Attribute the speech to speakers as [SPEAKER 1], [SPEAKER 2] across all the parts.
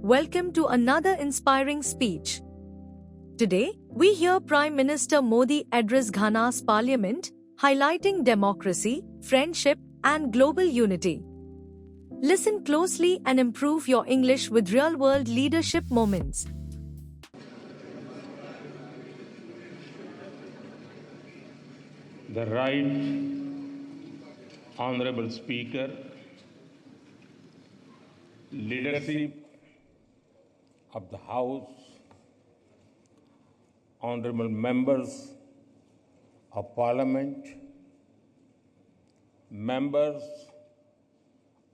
[SPEAKER 1] Welcome to another inspiring speech. Today, we hear Prime Minister Modi address Ghana's parliament, highlighting democracy, friendship, and global unity. Listen closely and improve your English with real-world leadership moments.
[SPEAKER 2] The Right Honorable Speaker, leadership of the House, honorable members of Parliament, members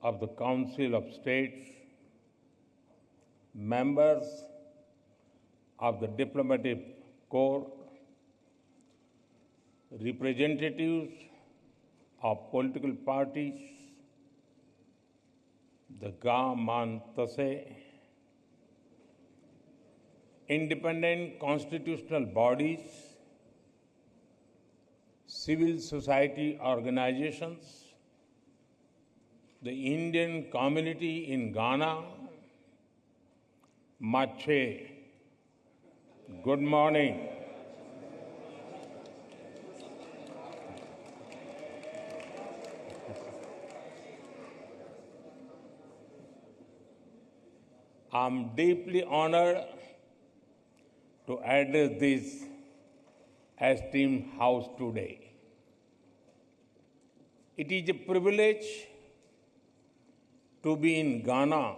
[SPEAKER 2] of the Council of States, members of the Diplomatic Corps, representatives of political parties, the Ga-Man-Tase, independent constitutional bodies, civil society organizations, the Indian community in Ghana, Mache, good morning. I'm deeply honored to address this esteemed House today. It is a privilege to be in Ghana,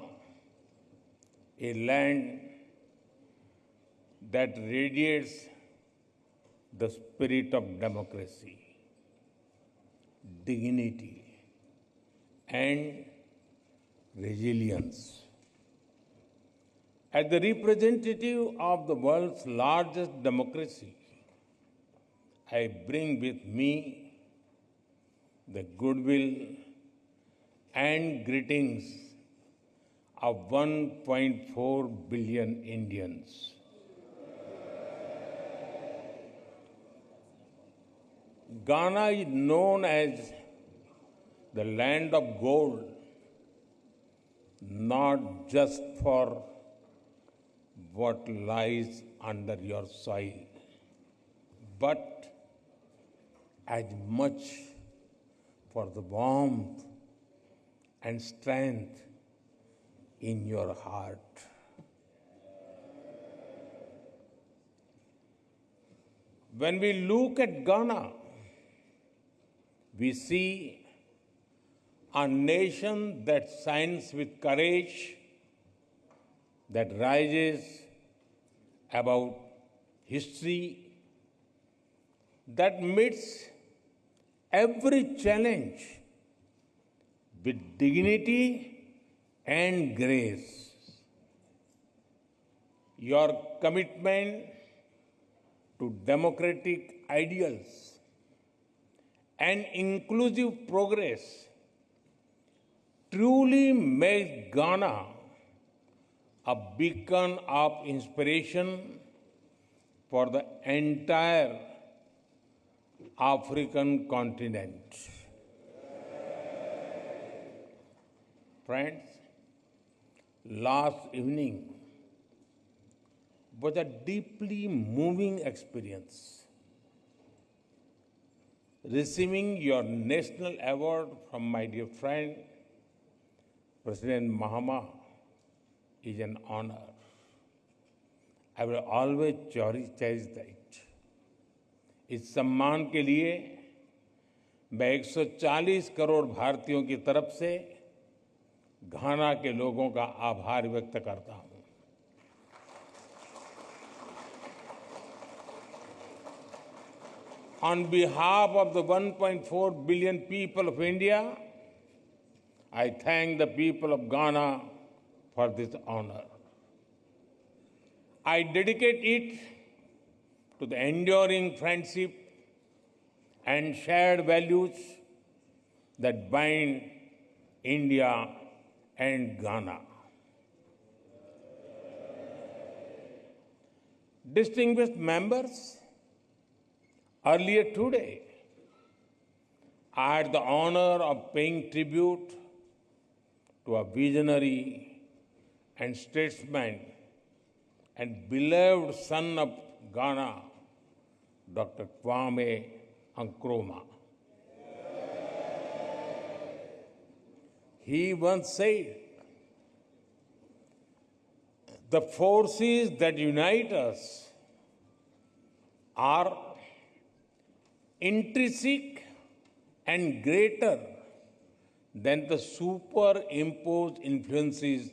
[SPEAKER 2] a land that radiates the spirit of democracy, dignity, and resilience. As the representative of the world's largest democracy, I bring with me the goodwill and greetings of 1.4 billion Indians. Ghana is known as the land of gold, not just for what lies under your soil, but as much for the warmth and strength in your heart. When we look at Ghana, we see a nation that shines with courage, that rises above history, that meets every challenge with dignity and grace. Your commitment to democratic ideals and inclusive progress truly makes Ghana a beacon of inspiration for the entire African continent. Friends, last evening was a deeply moving experience. Receiving your national award from my dear friend, President Mahama, is an honor. I will always cherish that. इस सम्मान के लिए मैं 140 करोड़ भारतीयों की तरफ से घाना के लोगों का आभार व्यक्त करता हूं। On behalf of the 1.4 billion people of India, I thank the people of Ghana for this honor. I dedicate it to the enduring friendship and shared values that bind India and Ghana. Distinguished members, earlier today, I had the honor of paying tribute to a visionary and statesman and beloved son of Ghana, Dr. Kwame Nkrumah. He once said, "The forces that unite us are intrinsic and greater than the superimposed influences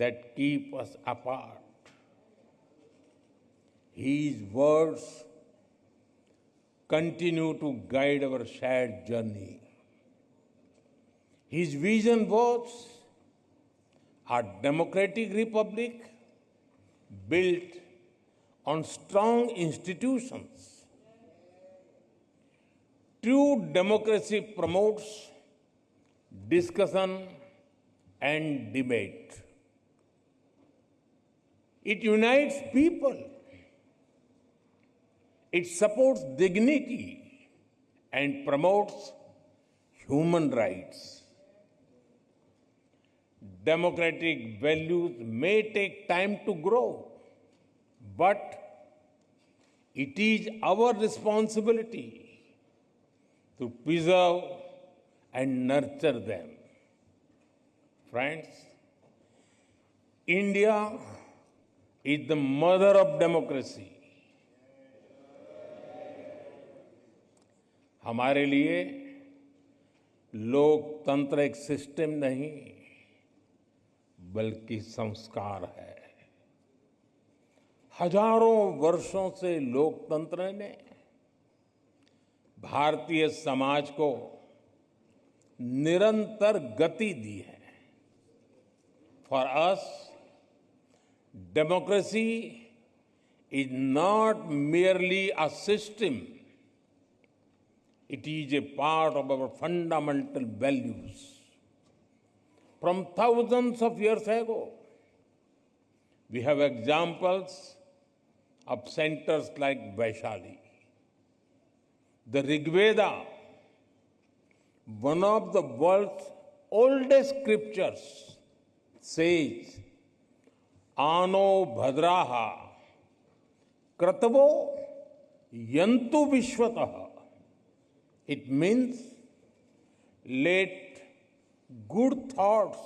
[SPEAKER 2] that keep us apart." His words continue to guide our shared journey. His vision was a democratic republic built on strong institutions. True democracy promotes discussion and debate. It unites people. It supports dignity and promotes human rights. Democratic values may take time to grow, but it is our responsibility to preserve and nurture them. Friends, India is the mother of democracy. हमारे लिए लोकतंत्र एक system नहीं बल्कि संस्कार है। हजारों वर्षों से लोकतंत्र ने भारतीय समाज को निरंतर गति दी है। For us, democracy is not merely a system, it is a part of our fundamental values. From thousands of years ago, we have examples of centers like Vaishali. The Rig Veda, one of the world's oldest scriptures, says, "Ano bhadraha kratavo yantu vishwatah." It means, let good thoughts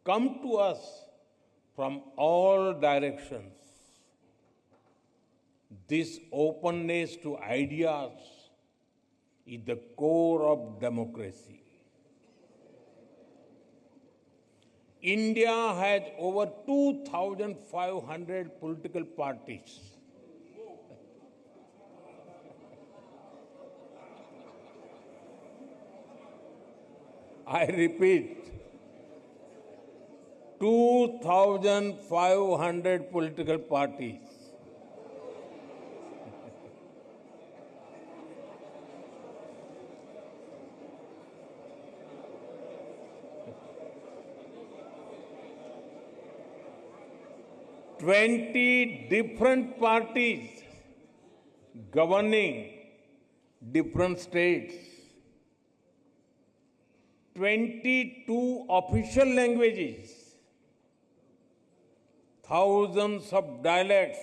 [SPEAKER 2] come to us from all directions. This openness to ideas is the core of democracy. India has over 2,500 political parties. I repeat, 2,500 political parties. Twenty different parties governing different states. 22 official languages, thousands of dialects.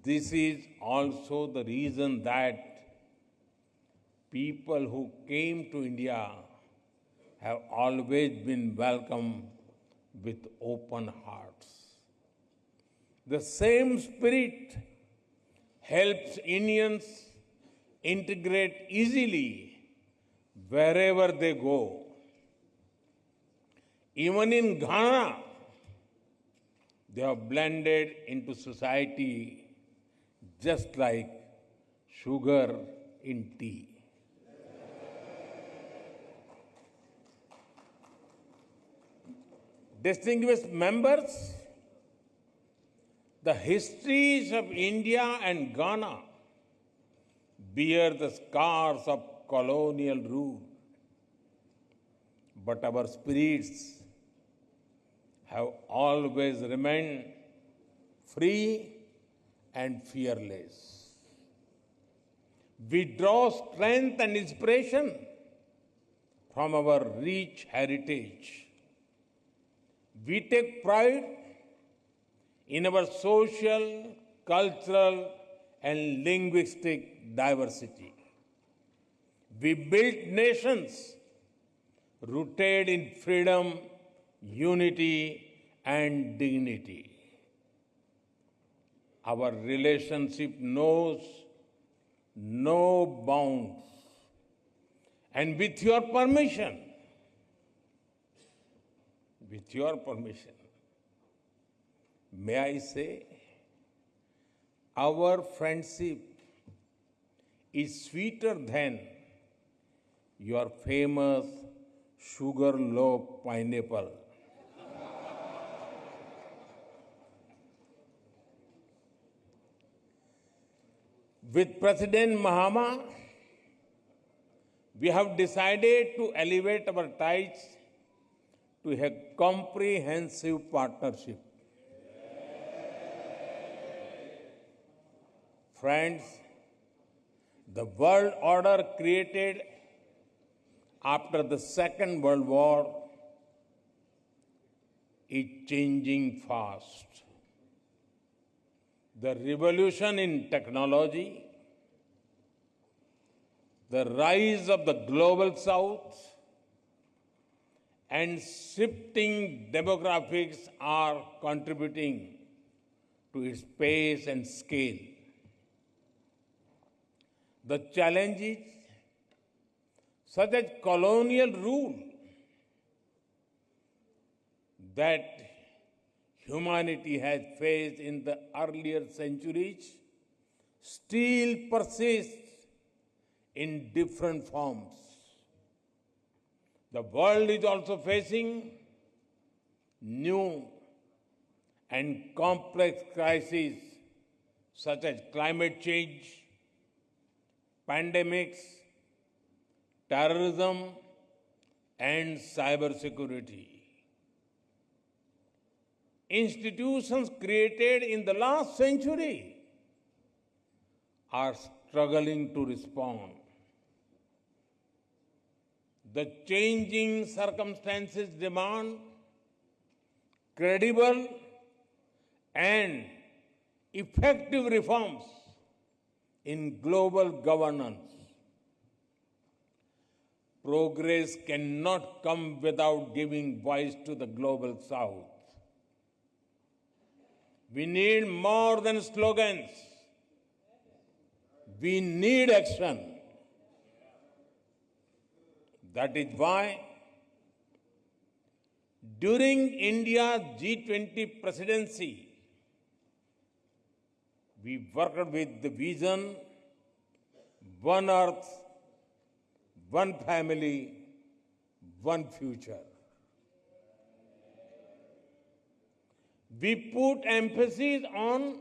[SPEAKER 2] This is also the reason that people who came to India have always been welcomed with open hearts. The same spirit helps Indians integrate easily wherever they go. Even in Ghana, they have blended into society just like sugar in tea. Distinguished members, the histories of India and Ghana bear the scars of colonial rule, but our spirits have always remained free and fearless. We draw strength and inspiration from our rich heritage. We take pride in our social, cultural, and linguistic diversity. We built nations rooted in freedom, unity, and dignity. Our relationship knows no bounds. And with your permission, may I say, our friendship is sweeter than your famous sugar loaf pineapple. With President Mahama, we have decided to elevate our ties to a comprehensive partnership. Friends, the world order created after the Second World War is changing fast. The revolution in technology, the rise of the global south, and shifting demographics are contributing to its pace and scale. The challenges, such as colonial rule, that humanity has faced in the earlier centuries, still persist in different forms. The world is also facing new and complex crises such as climate change, pandemics, terrorism, and cybersecurity. Institutions created in the last century are struggling to respond. The changing circumstances demand credible and effective reforms in global governance. Progress cannot come without giving voice to the global south. We need more than slogans. We need action. That is why, during India's G20 presidency, we worked with the vision, one earth, one family, one future. We put emphasis on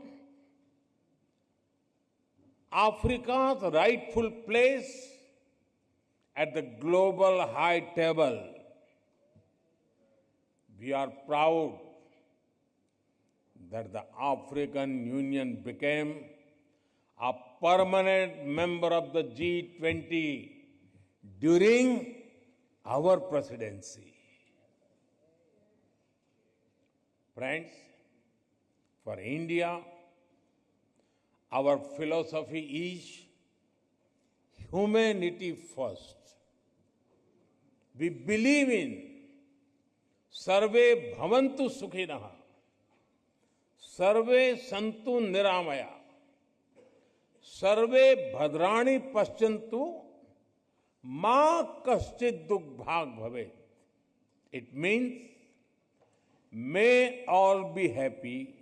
[SPEAKER 2] Africa's rightful place at the global high table. We are proud that the African Union became a permanent member of the G20 during our presidency. Friends, for India, our philosophy is humanity first. We believe in Sarve Bhavantu Sukhinah, Sarve Santu Niramaya, Sarve Bhadrani Paschantu, Ma Kaschid Dukh Bhag Bhavet. It means, may all be happy,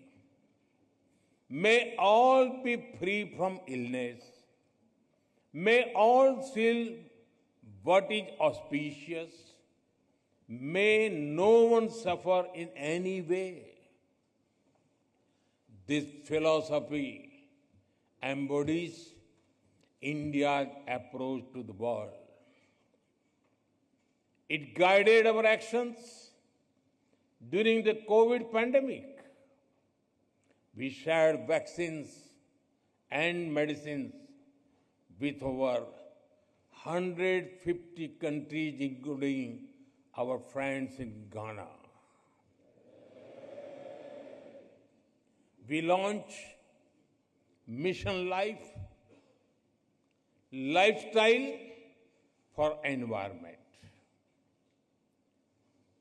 [SPEAKER 2] may all be free from illness, may all feel what is auspicious, may no one suffer in any way. This philosophy embodies India's approach to the world. It guided our actions during the COVID pandemic. We shared vaccines and medicines with over 150 countries, including our friends in Ghana. We launch Mission Life, lifestyle for environment.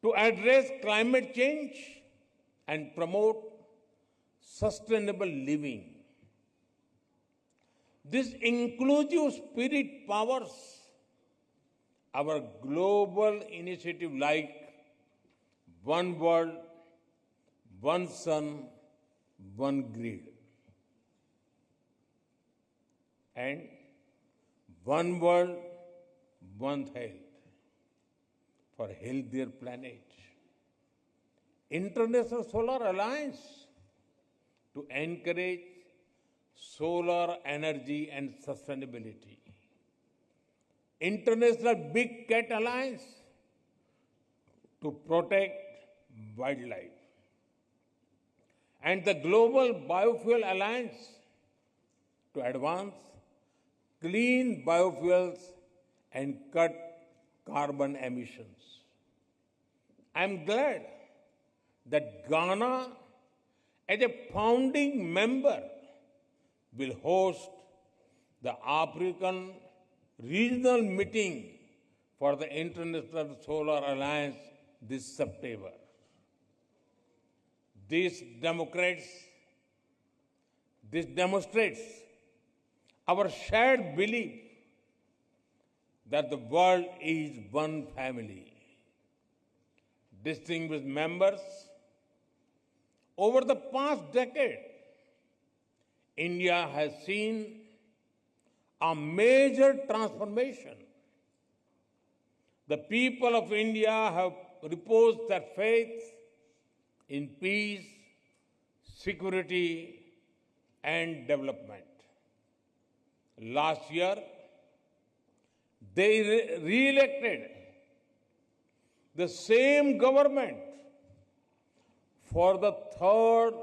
[SPEAKER 2] To address climate change and promote sustainable living. This inclusive spirit powers our global initiative like One World, One Sun, One Grid, and One World, One Health for healthier planet. International Solar Alliance to encourage solar energy and sustainability. International Big Cat Alliance to protect wildlife. And the Global Biofuel Alliance to advance clean biofuels and cut carbon emissions. I'm glad that Ghana, as a founding member, will host the African regional meeting for the International Solar Alliance this September. This demonstrates our shared belief that the world is one family. Distinguished members, over the past decade, India has seen a major transformation. The people of India have reposed their faith in peace, security, and development. Last year, they re-elected the same government for the third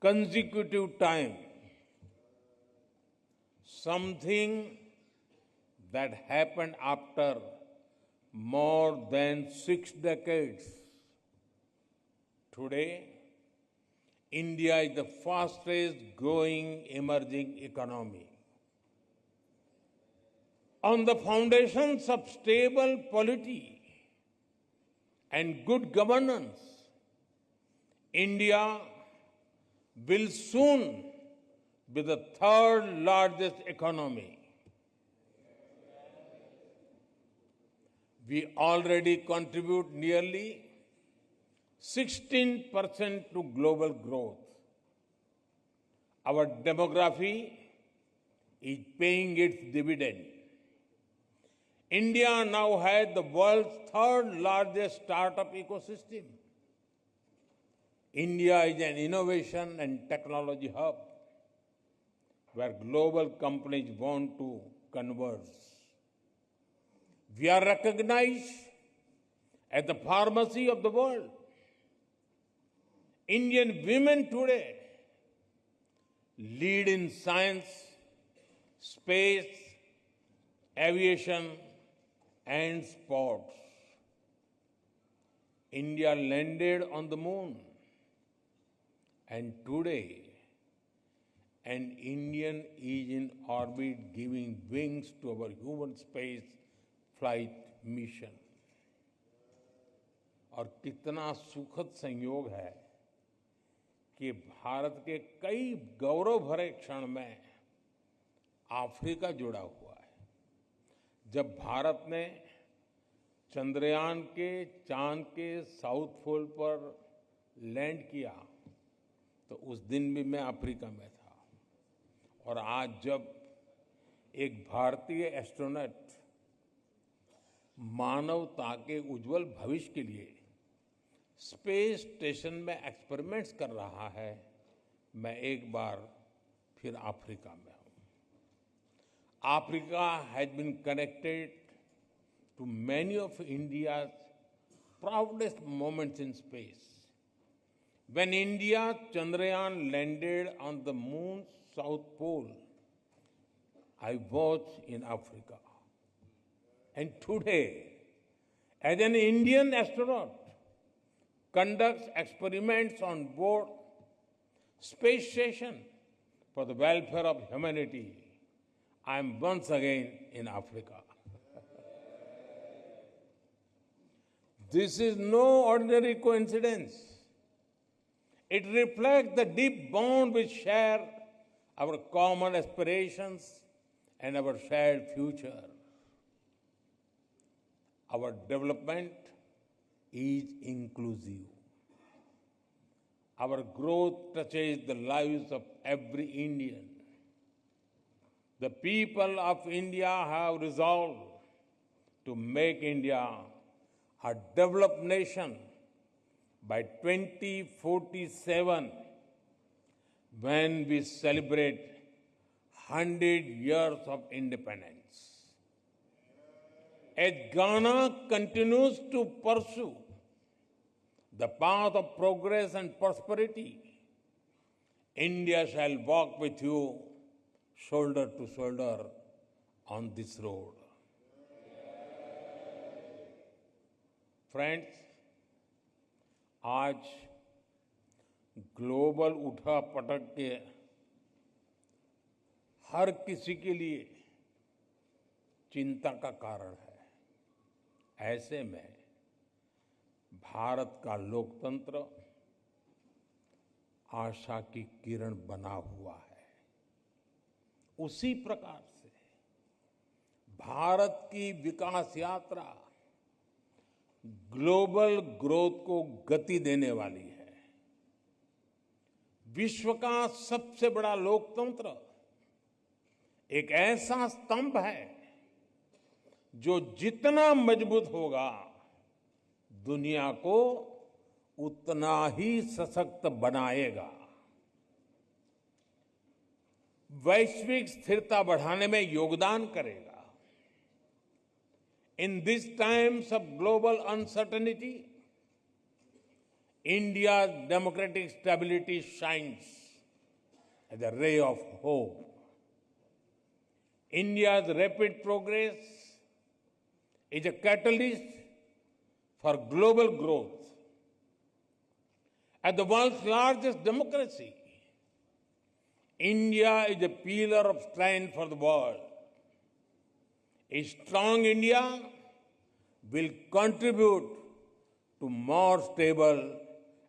[SPEAKER 2] consecutive time. Something that happened after more than 6 decades. Today, India is the fastest growing emerging economy. On the foundations of stable polity and good governance, India will soon be the third largest economy. We already contribute nearly 16% to global growth. Our demography is paying its dividend. India now has the world's third largest startup ecosystem. India is an innovation and technology hub where global companies want to converge. We are recognized as the pharmacy of the world. Indian women today lead in science, space, aviation, and sports. India landed on the moon, and today an Indian is in orbit giving wings to our human space flight mission. और कितना सुखद संयोग है कि भारत के कई गौरव भरे क्षण में अफ्रीका जुड़ा हुआ है। जब भारत ने चंद्रयान के चांद के साउथ पोल पर लैंड किया तो उस दिन भी मैं अफ्रीका में था, और आज जब एक भारतीय एस्ट्रोनॉट मानवता के उज्जवल भविष्य के लिए स्पेस स्टेशन में एक्सपेरिमेंट्स कर रहा है, मैं एक बार फिर अफ्रीका में हूं। Africa has been connected to many of India's proudest moments in space. When India Chandrayaan landed on the moon's south pole, I was in Africa. And today, as an Indian astronaut conducts experiments on board space station for the welfare of humanity. I am once again in Africa. This is no ordinary coincidence. It reflects the deep bond we share, our common aspirations, and our shared future. Our development is inclusive. Our growth touches the lives of every Indian. The people of India have resolved to make India a developed nation by 2047, when we celebrate 100 years of independence. As Ghana continues to pursue the path of progress and prosperity, India shall walk with you shoulder to shoulder on this road. Friends, आज global उठा पटक के हर किसी के लिए चिंता का कारण है। ऐसे में भारत का लोकतंत्र आशा की किरण बना हुआ है। उसी प्रकार से भारत की विकास यात्रा ग्लोबल ग्रोथ को गति देने वाली है। विश्व का सबसे बड़ा लोकतंत्र एक ऐसा स्तंभ है जो जितना मजबूत होगा, दुनिया को उतना ही सशक्त बनाएगा। वैश्विक स्थिरता बढ़ाने में योगदान करेगा। In these times of global uncertainty, India's democratic stability shines as a ray of hope. India's rapid progress is a catalyst for global growth. As the world's largest democracy, India is a pillar of strength for the world. A strong India will contribute to more stable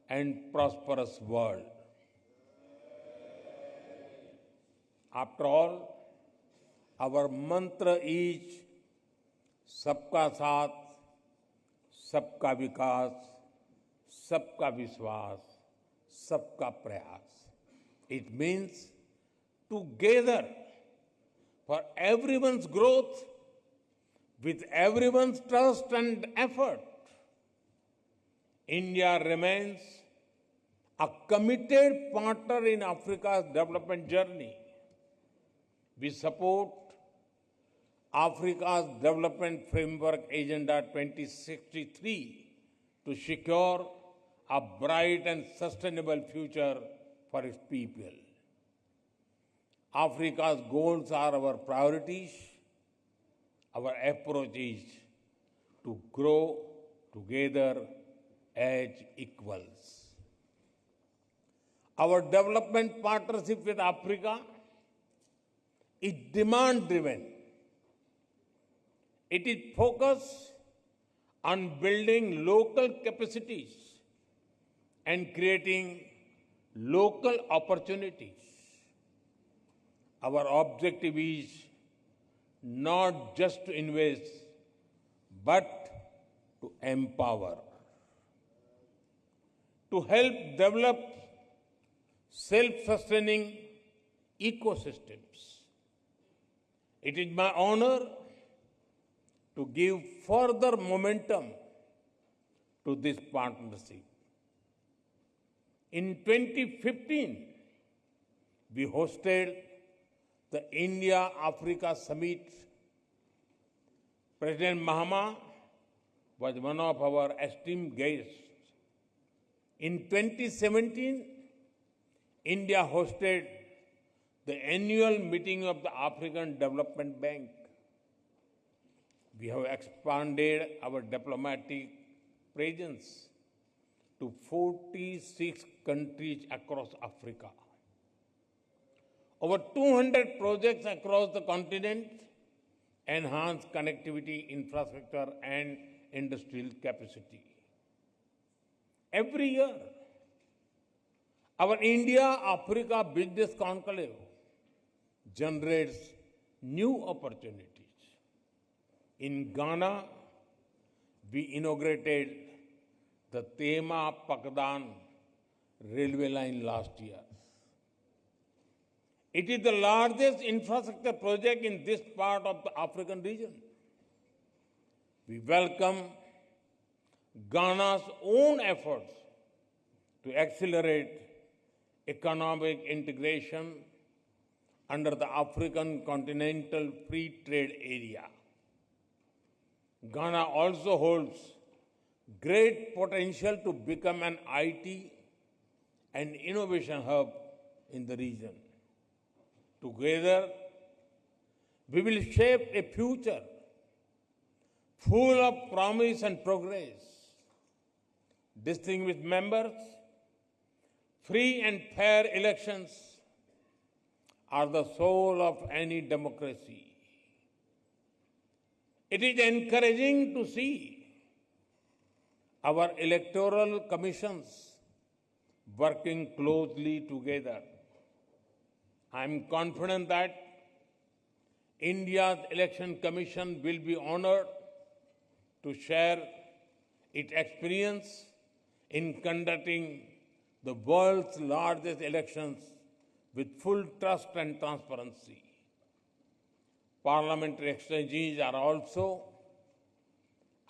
[SPEAKER 2] and prosperous world. After all, our mantra is सबका साथ, सबका विकास, सबका विश्वास, सबका प्रयास. It means together for everyone's growth, with everyone's trust and effort. India remains a committed partner in Africa's development journey. We support Africa's Development Framework Agenda 2063 to secure a bright and sustainable future for its people. Africa's goals are our priorities. Our approach is to grow together as equals. Our development partnership with Africa is demand-driven. It is focused on building local capacities and creating local opportunities. Our objective is not just to invest, but to empower, to help develop self-sustaining ecosystems. It is my honor to give further momentum to this partnership. In 2015, we hosted the India-Africa Summit. President Mahama was one of our esteemed guests. In 2017, India hosted the annual meeting of the African Development Bank. We have expanded our diplomatic presence to 46 countries across Africa. Over 200 projects across the continent enhance connectivity, infrastructure, and industrial capacity. Every year, our India-Africa Business Conclave generates new opportunities. In Ghana, we inaugurated the Tema-Pakdan railway line last year. It is the largest infrastructure project in this part of the African region. We welcome Ghana's own efforts to accelerate economic integration under the African Continental Free Trade Area. Ghana also holds great potential to become an IT and innovation hub in the region. Together, we will shape a future full of promise and progress. Distinguished members, free and fair elections are the soul of any democracy. It is encouraging to see our electoral commissions working closely together. I am confident that India's Election Commission will be honored to share its experience in conducting the world's largest elections with full trust and transparency. Parliamentary exchanges are also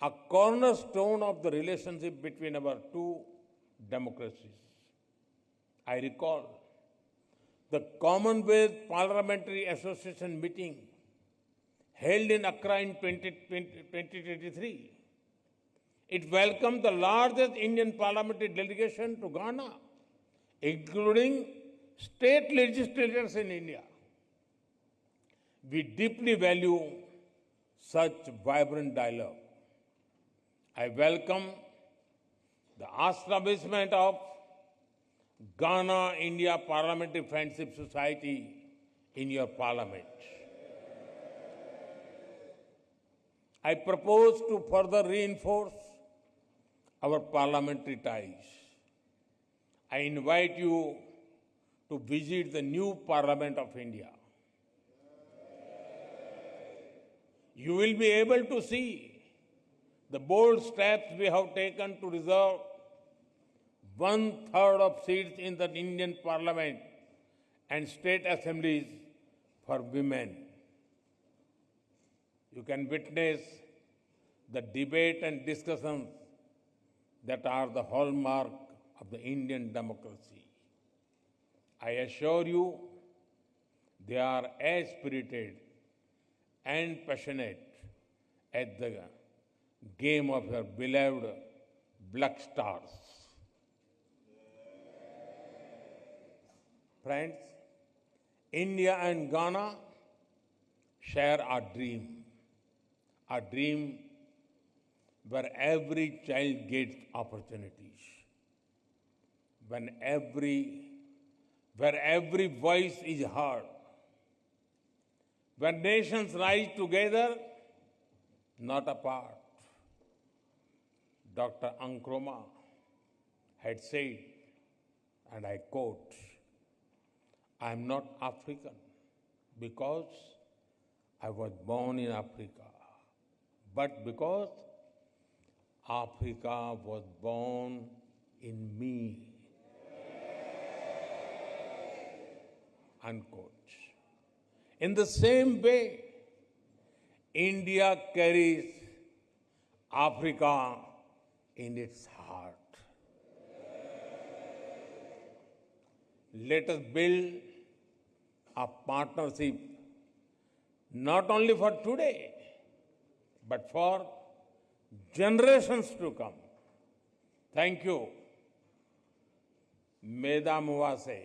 [SPEAKER 2] a cornerstone of the relationship between our two democracies. I recall the Commonwealth Parliamentary Association meeting held in Accra in 2023. It welcomed the largest Indian parliamentary delegation to Ghana, including state legislators in India. We deeply value such vibrant dialogue. I welcome the establishment of Ghana-India Parliamentary Friendship Society in your parliament. I propose to further reinforce our parliamentary ties. I invite you to visit the new Parliament of India. You will be able to see the bold steps we have taken to reserve 1/3 of seats in the Indian Parliament and state assemblies for women. You can witness the debate and discussions that are the hallmark of the Indian democracy. I assure you, they are as spirited and passionate as the game of your beloved Black Stars. Friends, India and Ghana share a dream where every child gets opportunities, where every voice is heard, where nations rise together, not apart. Dr. Nkrumah had said, and I quote, "I am not African because I was born in Africa, but because Africa was born in me." Unquote. In the same way, India carries Africa in its heart. Let us build a partnership not only for today, but for generations to come. Thank you. Meda Muwase.